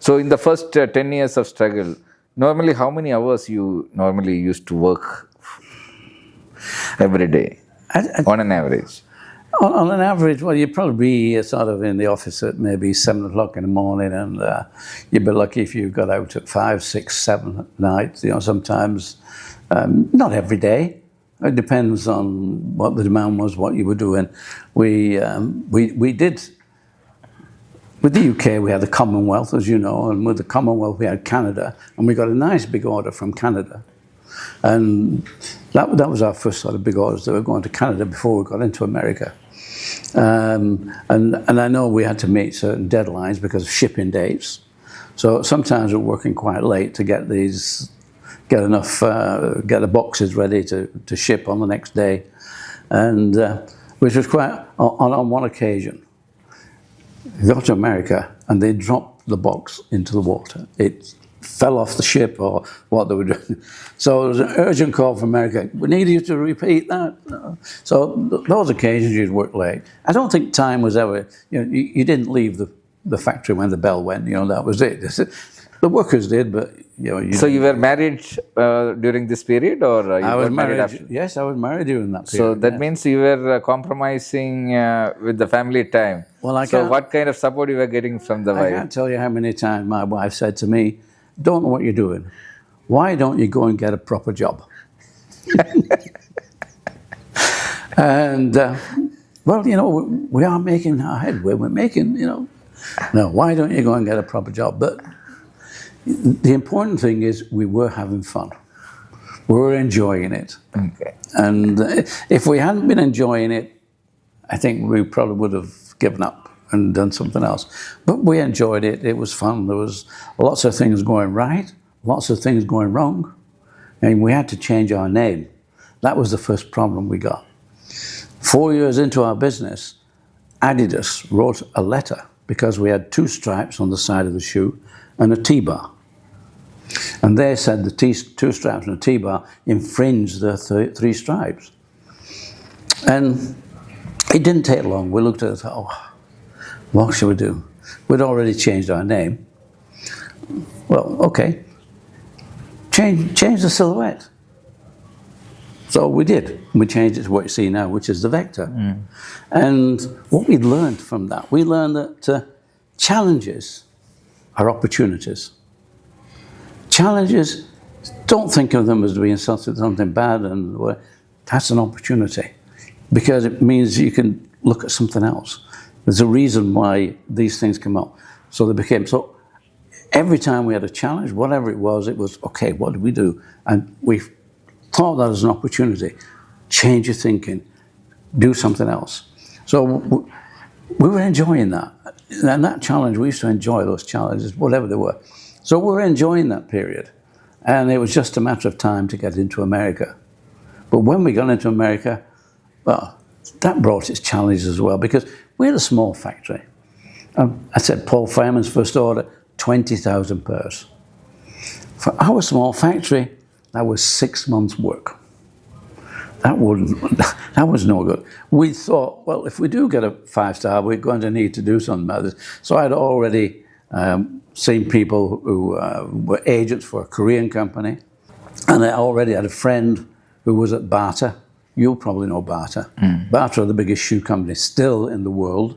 So in the first 10 years of struggle, normally how many hours you normally used to work every day on an average? On an average, well, you'd probably be sort of in the office at maybe 7 o'clock in the morning, and you'd be lucky if you got out at 5, 6, 7 at night. You know, sometimes, not every day. It depends on what the demand was, what you were doing. We did. With the UK, we had the Commonwealth, as you know, and with the Commonwealth, we had Canada, and we got a nice big order from Canada. And that was our first sort of big orders that were going to Canada before we got into America. And I know we had to meet certain deadlines because of shipping dates. So sometimes we're working quite late to get the boxes ready to ship on the next day. And which was quite, on one occasion, we got to America and they dropped the box into the water. It fell off the ship or what they were doing. So it was an urgent call from America. We need you to repeat that. So those occasions you'd work late. I don't think time was ever, you didn't leave the factory when the bell went, that was it. The workers did, but So you were married during this period, or you I was were married married. after? Yes, I was married during that period. So that means you were compromising with the family time. Well, so what kind of support you were getting from the I wife? can't tell you how many times my wife said to me, "Don't know what you're doing. Why don't you go and get a proper job?" And well, we are making our headway. We're making, no, why don't you go and get a proper job? But the important thing is we were having fun. We were enjoying it. Okay. And if we hadn't been enjoying it, I think we probably would have given up and done something else. But we enjoyed it. It was fun. There was lots of things going right, lots of things going wrong. And we had to change our name. That was the first problem we got. 4 years into our business, Adidas wrote a letter because we had 2 stripes on the side of the shoe and a T-bar. And they said the 2 stripes and a T-bar infringed the 3 stripes. And it didn't take long. We looked at it and thought, oh, what should we do? We'd already changed our name. Well, okay, change the silhouette. So we did. We changed it to what you see now, which is the Vector. Mm. And what we learned from that, we learned that challenges are opportunities. Challenges, don't think of them as being something bad, and that's an opportunity because it means you can look at something else. There's a reason why these things come up. So they became, so every time we had a challenge, whatever it was, okay, what do we do? And we thought that as an opportunity. Change your thinking, do something else. So we were enjoying that. And that challenge, we used to enjoy those challenges, whatever they were. So we were enjoying that period. And it was just a matter of time to get into America. But when we got into America, well, that brought its challenges as well, because we had a small factory. I said Paul Fireman's first order, 20,000 pairs. For our small factory, that was 6 months' work. That was no good. We thought, well, if we do get a 5-star, we're going to need to do something about this. So I'd already seen people who were agents for a Korean company, and I already had a friend who was at Bata. You'll probably know Bata. Mm. Bata are the biggest shoe company still in the world,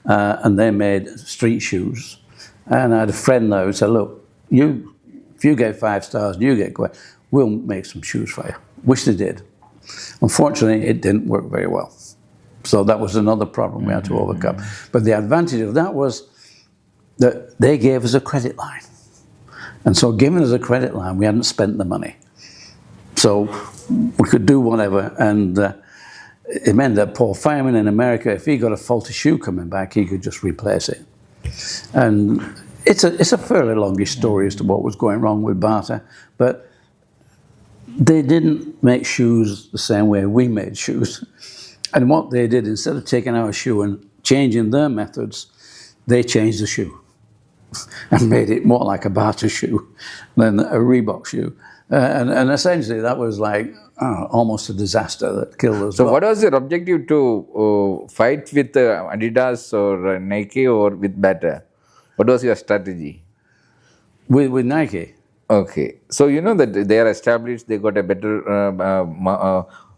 and they made street shoes. And I had a friend there who said, look, if you get 5 stars, you get going, we'll make some shoes for you. Which they did. Unfortunately, it didn't work very well. So that was another problem we had to overcome. But the advantage of that was that they gave us a credit line. And so giving us a credit line, we hadn't spent the money. So we could do whatever. And it meant that Paul Fireman in America, if he got a faulty shoe coming back, he could just replace it. And it's a fairly longish story as to what was going wrong with Bata. But they didn't make shoes the same way we made shoes. And what they did, instead of taking our shoe and changing their methods, they changed the shoe and made it more like a Bata shoe than a Reebok shoe. And essentially that was like almost a disaster that killed us. So what was your objective, to fight with Adidas or Nike or with Bata? What was your strategy? With Nike. Okay, so you know that they are established, they got a better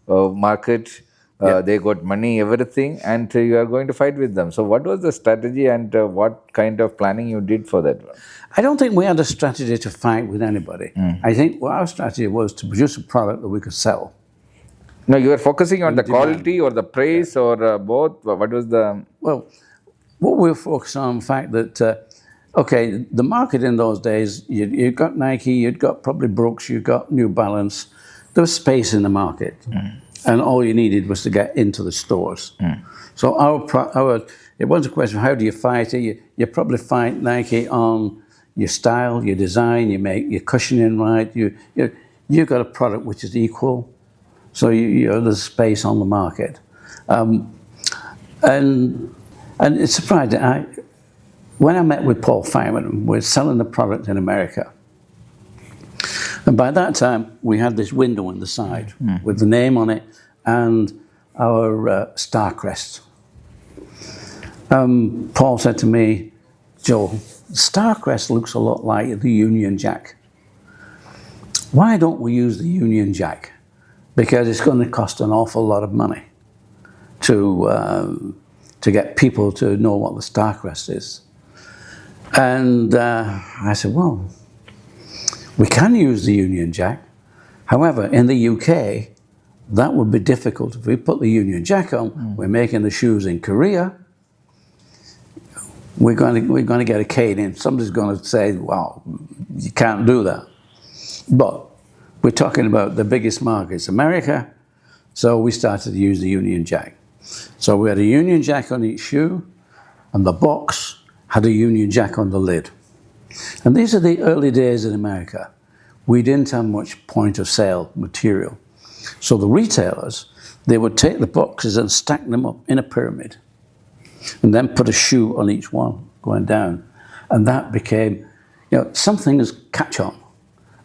market, Yeah. they got money, everything, and you are going to fight with them. So, what was the strategy and what kind of planning you did for that one? I don't think we had a strategy to fight with anybody. I think our strategy was to produce a product that we could sell No, you were focusing on the and demand. quality or the price or both. What was the? Well, what we were focused on the fact that, okay, the market in those days, you'd got Nike, you'd got probably Brooks, you'd got New Balance. There was space in the market. And all you needed was to get into the stores. So it wasn't a question of how do you fight it. You probably fight Nike on your style, your design, you make your cushioning right. You've got a product which is equal. So there's space on the market. And it's surprising. When I met with Paul Feynman, we're selling the product in America. And by that time, we had this window on the side with the name on it and our star crest. Paul said to me, Joe, star crest looks a lot like the Union Jack. Why don't we use the Union Jack? Because it's going to cost an awful lot of money to get people to know what the star crest is. And I said, well, we can use the Union Jack. However, in the UK, that would be difficult. If we put the Union Jack on, we're making the shoes in Korea, we're going to get a cane in. Somebody's going to say, wow, you can't do that. But we're talking about the biggest markets, America, so we started to use the Union Jack. So we had a Union Jack on each shoe, and the box had a Union Jack on the lid. And these are the early days in America. We didn't have much point of sale material. So the retailers, they would take the boxes and stack them up in a pyramid and then put a shoe on each one going down. And that became, something as catch on.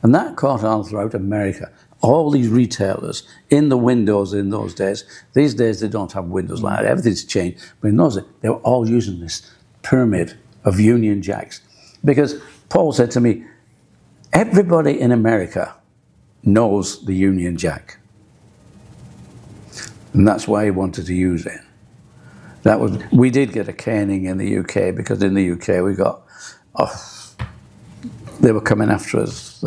And that caught on throughout America. All these retailers in the windows in those days, these days they don't have windows like that, everything's changed. But in those days, they were all using this pyramid of Union Jacks. Because Paul said to me, everybody in America knows the Union Jack. And that's why he wanted to use it. We did get a caning in the UK, because in the UK we got, they were coming after us,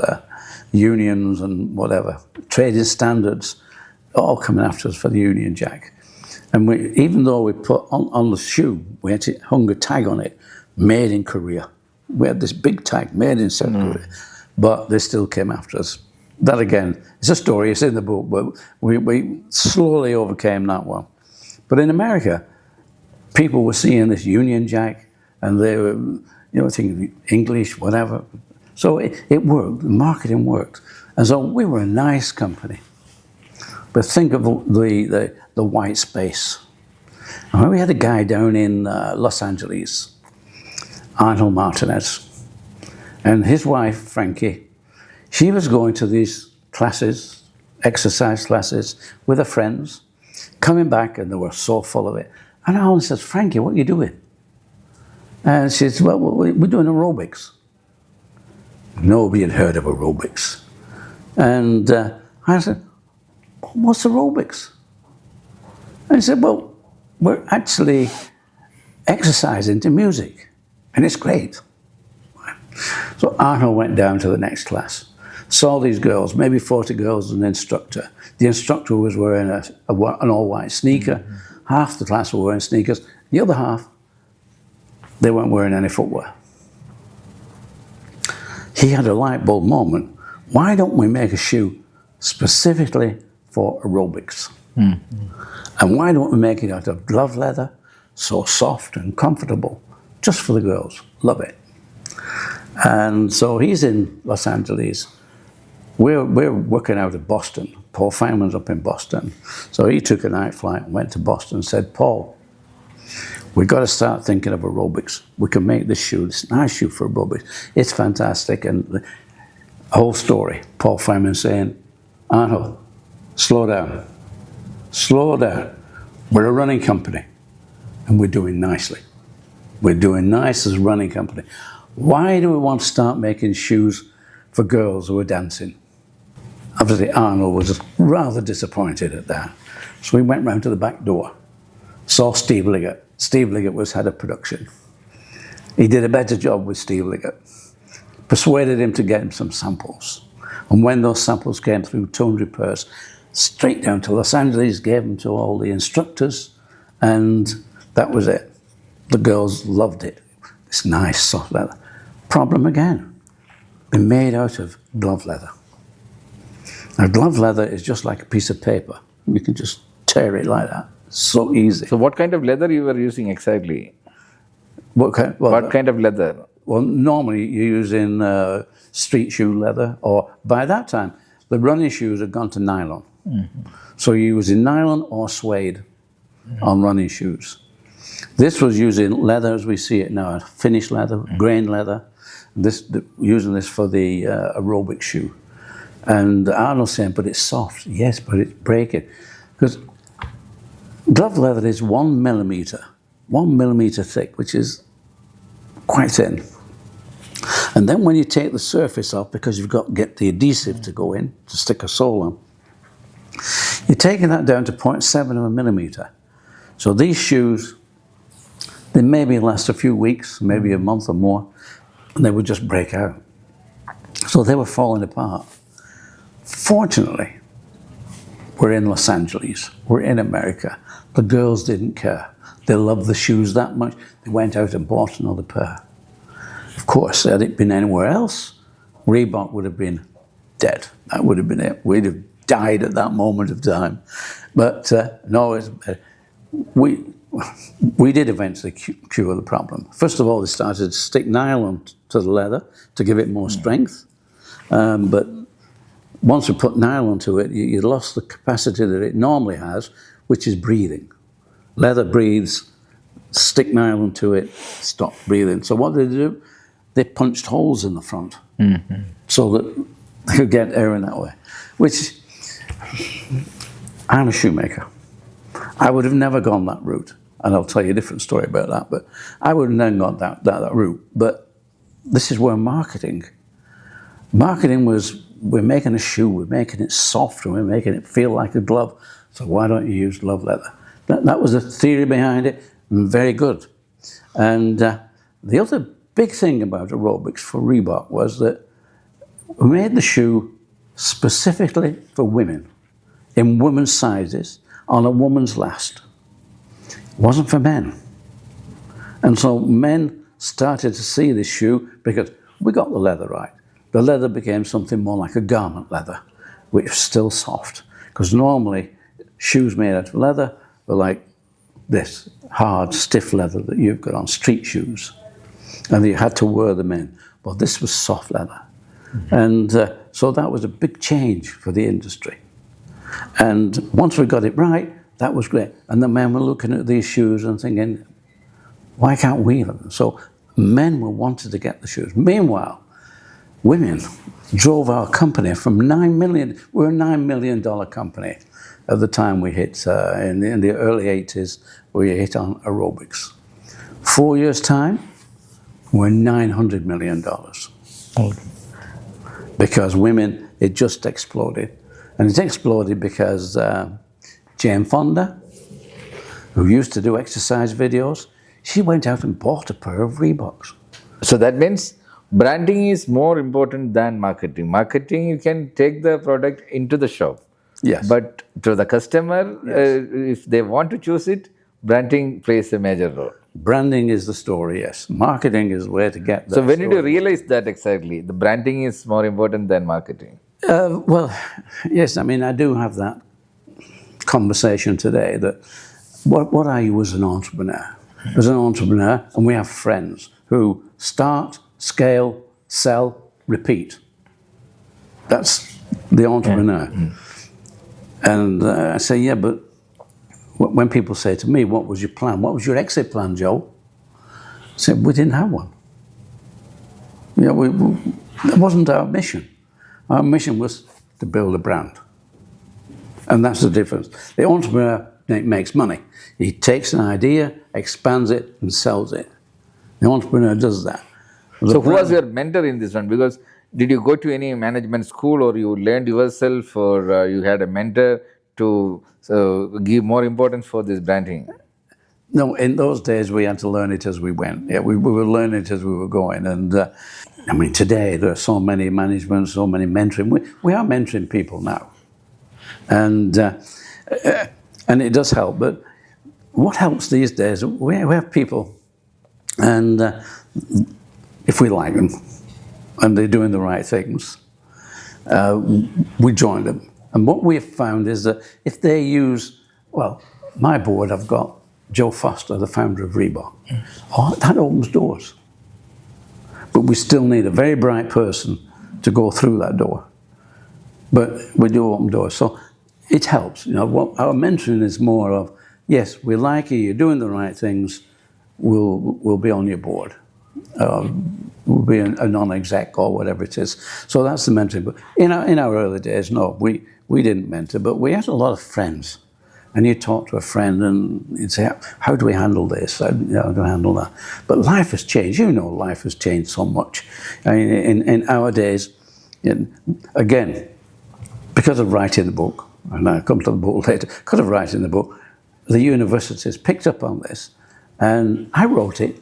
unions and whatever, trading standards, all coming after us for the Union Jack. And even though we put on the shoe, we had hung a tag on it, made in Korea. We had this big tag, made in South Korea, but they still came after us. That again, it's a story, it's in the book, but we slowly overcame that one. But in America, people were seeing this Union Jack, and they were, thinking English, whatever. So it worked, the marketing worked. And so we were a nice company. But think of the white space. And we had a guy down in Los Angeles, Arnold Martinez, and his wife, Frankie, she was going to these classes, exercise classes, with her friends, coming back, and they were so full of it. And Arnold says, Frankie, what are you doing? And she says, well, we're doing aerobics. Nobody had heard of aerobics. And I said, what's aerobics? And he said, well, we're actually exercising to music, and it's great. So Arnold went down to the next class, saw these girls, maybe 40 girls and an instructor. The instructor was wearing an all-white sneaker. Half the class were wearing sneakers. The other half, they weren't wearing any footwear. He had a light bulb moment. Why don't we make a shoe specifically for aerobics? And why don't we make it out of glove leather, so soft and comfortable, just for the girls? Love it. And so he's in Los Angeles. We're working out of Boston. Paul Feynman's up in Boston. So he took a night flight and went to Boston and said, Paul, we've got to start thinking of aerobics. We can make this shoe, this nice shoe for aerobics. It's fantastic. And the whole story, Paul Feynman saying, Arnold, slow down. Slow down. We're a running company, and we're doing nicely. We're doing nice as a running company. Why do we want to start making shoes for girls who are dancing? Obviously, Arnold was rather disappointed at that. So we went round to the back door, saw Steve Liggett. Steve Liggett was head of production. He did a better job with Steve Liggett. Persuaded him to get him some samples. And when those samples came through, Tone repairs straight down to Los Angeles, gave them to all the instructors, and that was it. The girls loved it. It's nice, soft leather. Problem again, they're made out of glove leather. Now, glove leather is just like a piece of paper. You can just tear it like that. It's so easy. So what kind of leather you were using exactly? What Kind of leather? Well, normally you're using street shoe leather, or by that time, the running shoes had gone to nylon. Mm-hmm. So you're using nylon or suede on running shoes. This was using leather as we see it now, finished leather, grain leather. Using this for the aerobic shoe. And Arnold's saying, but it's soft. Yes, but it's breaking. Because glove leather is 1 millimeter thick, which is quite thin. And then when you take the surface off, because you've got to get the adhesive to go in, to stick a sole on, you're taking that down to 0.7 of a millimeter. So these shoes, they maybe last a few weeks, maybe a month or more, and they would just break out. So they were falling apart. Fortunately, we're in Los Angeles, we're in America. The girls didn't care. They loved the shoes that much, they went out and bought another pair. Of course, had it been anywhere else, Reebok would have been dead. That would have been it. We'd have died at that moment of time. But no, we did eventually cure the problem. First of all, they started to stick nylon to the leather to give it more strength. But once we put nylon to it, you lost the capacity that it normally has, which is breathing. Leather breathes, stick nylon to it, stop breathing. So what did they do? They punched holes in the front so that they could get air in that way. Which, I'm a shoemaker. I would have never gone that route. And I'll tell you a different story about that. But I would have never gone that route. But this is where marketing was, we're making a shoe, we're making it soft, and we're making it feel like a glove. So why don't you use glove leather? That was the theory behind it, and very good. And the other big thing about aerobics for Reebok was that we made the shoe specifically for women, in women's sizes, on a woman's last. It wasn't for men. And so men started to see this shoe because we got the leather right. The leather became something more like a garment leather, which was still soft. Because normally, shoes made out of leather were like this hard, stiff leather that you've got on street shoes. And you had to wear them in. But this was soft leather. Mm-hmm. And so that was a big change for the industry. And once we got it right, that was great. And the men were looking at these shoes and thinking, why can't we have them? So men were wanting to get the shoes. Meanwhile, women drove our company from $9 million. We're a $9 million company at the time we hit, in the early 80s, we hit on aerobics. 4 years' time, we're $900 million. Because women, it just exploded. And it exploded because Jane Fonda, who used to do exercise videos, she went out and bought a pair of Reeboks. So that means branding is more important than marketing. Marketing, you can take the product into the shop. Yes. But to the customer, if they want to choose it, branding plays a major role. Branding is the story, yes. Marketing is where to get that. So when did you realize that exactly? The branding is more important than marketing. Well, yes, I mean, I do have that conversation today that what are you as an entrepreneur? As an entrepreneur, and we have friends who start, scale, sell, repeat. That's the entrepreneur. Yeah. And I say, yeah, but when people say to me, what was your plan? What was your exit plan, Joe? I said, we didn't have one. You know, that wasn't our mission. Our mission was to build a brand. And that's the difference. The entrepreneur makes money. He takes an idea, expands it, and sells it. The entrepreneur does that. So who was your mentor in this one? Because did you go to any management school, or you learned yourself, or you had a mentor to give more importance for this branding? No, in those days we had to learn it as we went. Yeah, we were learning it as we were going. And I mean, today there are so many management, so many mentoring. We are mentoring people now, and it does help. But what helps these days, we have people, and if we like them, and they're doing the right things, we join them. And what we've found is that if they use, well, my board, I've got Joe Foster, the founder of Reebok. Oh, that opens doors. But we still need a very bright person to go through that door. But we do open doors. So it helps. You know, what our mentoring is more of, yes, we like you, you're doing the right things, we'll be on your board. We'll be a non-exec or whatever it is. So that's the mentoring. But in our early days, no, we didn't mentor, but we had a lot of friends. And you talk to a friend and you'd say, how do we handle this? How do we handle that? But life has changed. You know, life has changed so much. I mean, in our days, again, because of writing the book, and I'll come to the book later, because of writing the book, the universities picked up on this. And I wrote it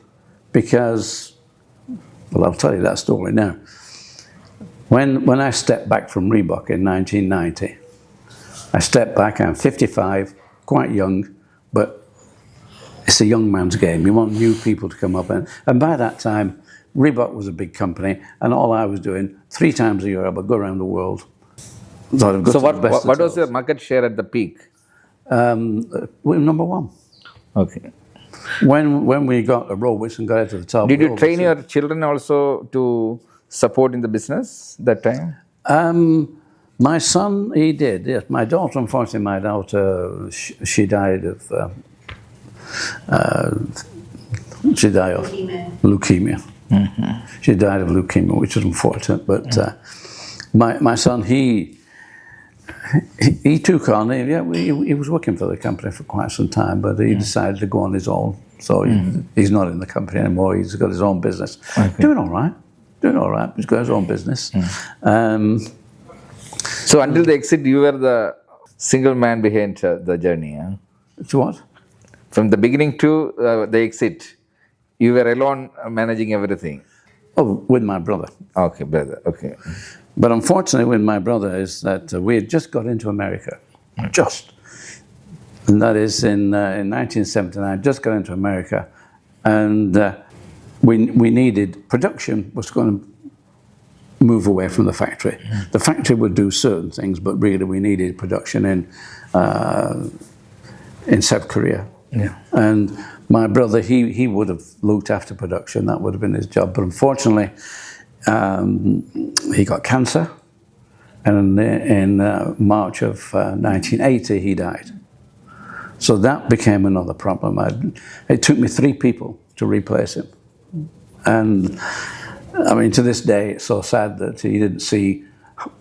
because, well, I'll tell you that story now. When I stepped back from Reebok in 1990, I stepped back, I'm 55, quite young, but it's a young man's game. You want new people to come up. And by that time, Reebok was a big company, and all I was doing, 3 times a year, I would go around the world. So what was your market share at the peak? We're number 1. Okay. When we got aerobics and got to the top. Did you train your children also to support in the business that time? My son, he did, yes. My daughter, unfortunately, she died of leukemia. Mm-hmm. She died of leukemia, which is unfortunate. But my son, he took on, he was working for the company for quite some time, but he decided to go on his own. So he's not in the company anymore. He's got his own business. Okay. Doing all right. He's got his own business. So until the exit, you were the single man behind the journey. Huh? To what? From the beginning to the exit, you were alone managing everything. Oh, with my brother. Okay, brother. Okay. But unfortunately, with my brother, is that we had just got into America, and that is in 1979. Just got into America, and we needed production was going to move away from the factory. The factory would do certain things, but really we needed production in South Korea. Yeah. And my brother, he would have looked after production. That would have been his job. But unfortunately, he got cancer. And in March of 1980, he died. So that became another problem. It took me 3 people to replace him. And I mean, to this day, it's so sad that he didn't see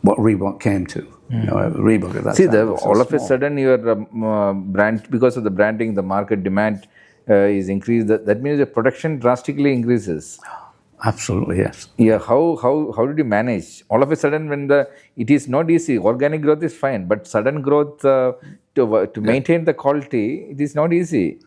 what Reebok came to. You know, Reebok at that time. All of a sudden, your brand, because of the branding, the market demand is increased. That means the production drastically increases. Absolutely, yes. Yeah. How did you manage? All of a sudden, it is not easy. Organic growth is fine, but sudden growth to maintain the quality, it is not easy.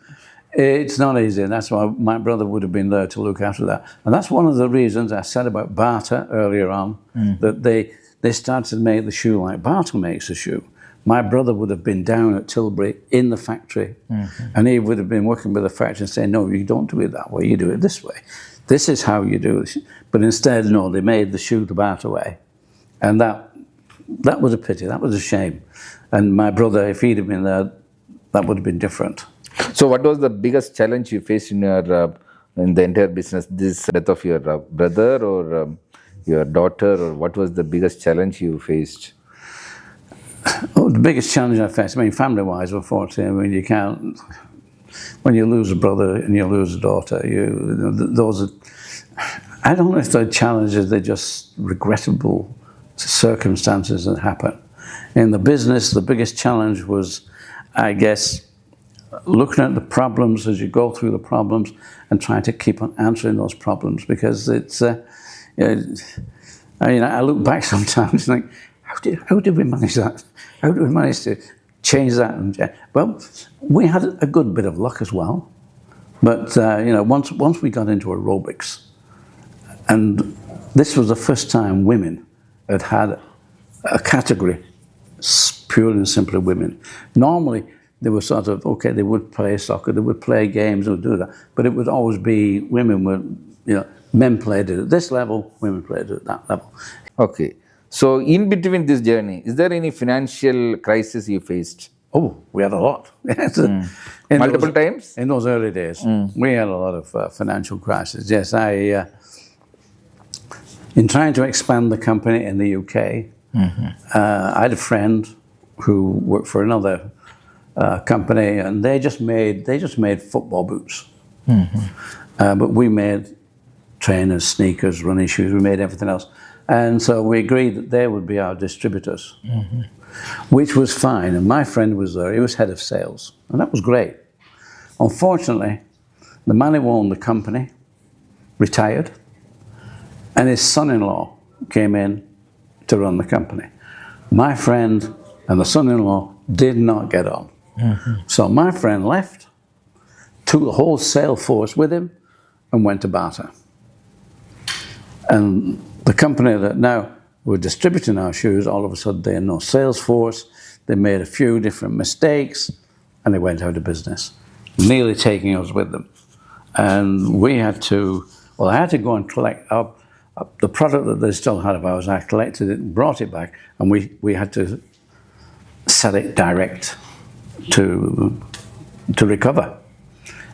It's not easy, and that's why my brother would have been there to look after that. And that's one of the reasons I said about Barter earlier on, that they started to make the shoe like Barter makes the shoe. My brother would have been down at Tilbury in the factory, and he would have been working with the factory and saying, no, you don't do it that way, you do it this way. This is how you do it. But instead, no, they made the shoe the Barter way. And that was a pity, that was a shame. And my brother, if he'd have been there, that would have been different. So what was the biggest challenge you faced in the entire business? This death of your brother or your daughter, or what was the biggest challenge you faced? Oh, the biggest challenge I faced, I mean, family-wise, unfortunately, I mean, you can't, when you lose a brother and you lose a daughter, those are, I don't know if they're challenges, they're just regrettable circumstances that happen. In the business, the biggest challenge was, I guess, looking at the problems as you go through the problems and trying to keep on answering those problems, because it's, I look back sometimes and think, how did we manage that? How did we manage to change that? Well, we had a good bit of luck as well. But, once we got into aerobics, and this was the first time women had a category, purely and simply women. Normally, they were sort of, okay, they would play soccer, they would play games, they would do that, but it would always be women were, men played it at this level, women played it at that level. Okay. So in between this journey, is there any financial crisis you faced? Oh, we had a lot. Multiple times? In those early days, we had a lot of financial crises. Yes, in trying to expand the company in the UK, I had a friend who worked for another company, and they just made football boots. But we made trainers, sneakers, running shoes. We made everything else, and so we agreed that they would be our distributors, which was fine. And my friend was there. He was head of sales, and that was great. Unfortunately, the man who owned the company retired, and his son-in-law came in to run the company. My friend and the son-in-law did not get on. So my friend left, took the whole sales force with him, and went to barter. And the company that now were distributing our shoes, all of a sudden they had no sales force, they made a few different mistakes, and they went out of business, nearly taking us with them. And we had to, I had to go and collect the product that they still had of ours. I collected it and brought it back, and we had to sell it direct to recover.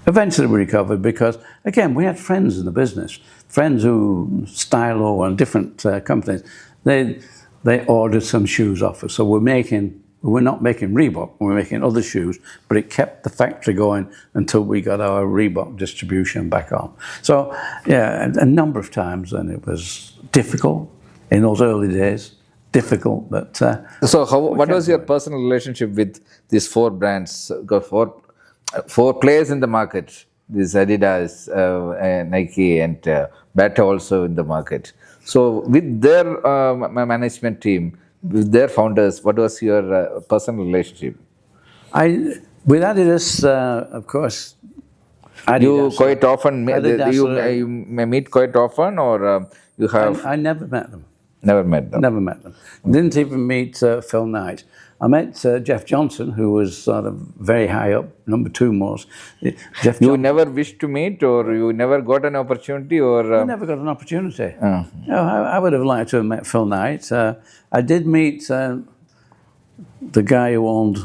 Eventually we recovered because, again, we had friends in the business, friends who, Stylo and different companies, they ordered some shoes off us. So we're not making Reebok, we're making other shoes, but it kept the factory going until we got our Reebok distribution back on. So, yeah, a number of times, and it was difficult in those early days. Difficult, but so what was your personal relationship with these four brands? Got four players in the market. This Adidas, Nike, and Bata also in the market. So with their management team, with their founders, what was your personal relationship? With Adidas, of course. Adidas, you quite often Adidas, you meet quite often, or you have? I never met them. Never met them. Never met them. Didn't even meet Phil Knight. I met Jeff Johnson, who was sort of very high up, number 2 most. You never wished to meet, or you never got an opportunity, or? I never got an opportunity. I would have liked to have met Phil Knight. I did meet the guy who owned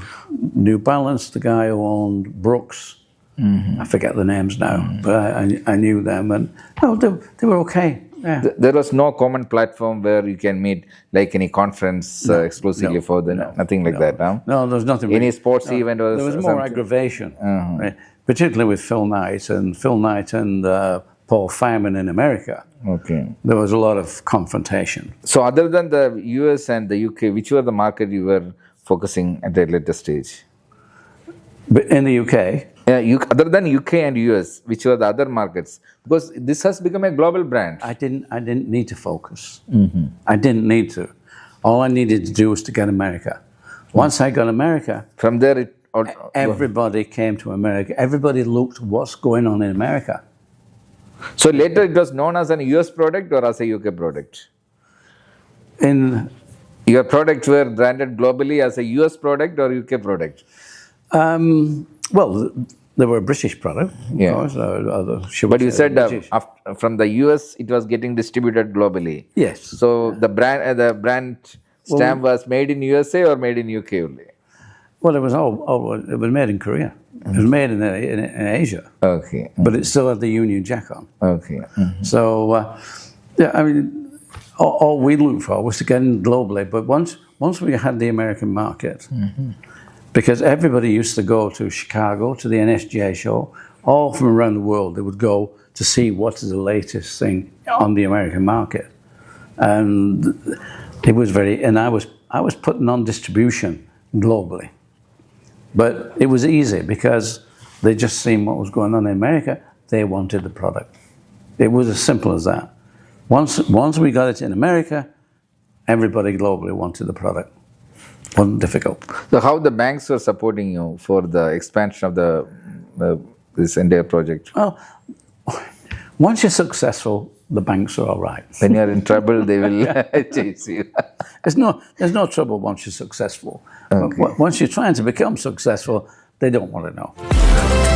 New Balance, the guy who owned Brooks. I forget the names now, but I knew them, and they were okay. Yeah. There was no common platform where you can meet, like any conference exclusively for them. Nothing like that. Huh? No, there's nothing. Any sports event or there was more aggravation, right? Particularly with Phil Knight and Paul Feynman in America. Okay. There was a lot of confrontation. So, other than the US and the UK, which were the market you were focusing at a later stage? But in the UK. Yeah, other than UK and US, which were the other markets? Because this has become a global brand. I didn't need to focus. I didn't need to. All I needed to do was to get America. Once I got America, from there everybody came to America. Everybody looked what's going on in America. So later it was known as an US product or as a UK product? Your products were branded globally as a US product or UK product? Well, they were a British product, yeah. Of course. But you said from the US, it was getting distributed globally. Yes. So the brand stamp was made in USA or made in UK only? Well, it was made in Korea. It was made in Asia. Okay. But it still had the Union Jack on. Okay. So, I mean, all we looked for was to get in globally. But once we had the American market, because everybody used to go to Chicago, to the NSGA show, all from around the world. They would go to see what is the latest thing on the American market. And it was I was putting on distribution globally. But it was easy because they just seen what was going on in America. They wanted the product. It was as simple as that. Once we got it in America, everybody globally wanted the product. Wasn't difficult. So how the banks were supporting you for the expansion of this entire project? Well, once you're successful, the banks are all right. When you're in trouble, they will chase you. There's no trouble once you're successful. Okay. Once you're trying to become successful, they don't want to know.